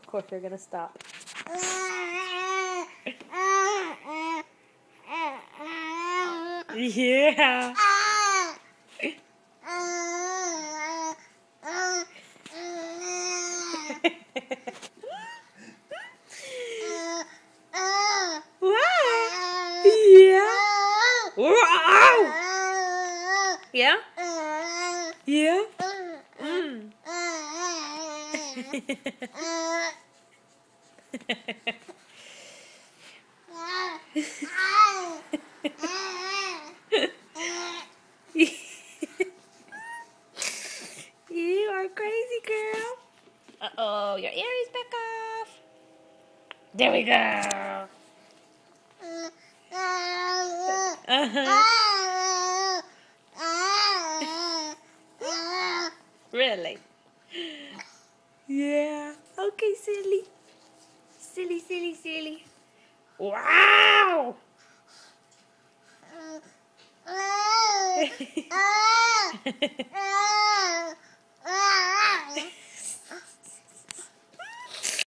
Of course you're gonna stop. Yeah. What? Yeah. Wow. Yeah? Yeah? Mm. You are crazy, girl. Uh-oh, your ear is back off. There we go. Uh-huh. Really? Yeah. Okay, silly. Silly, silly, silly. Wow!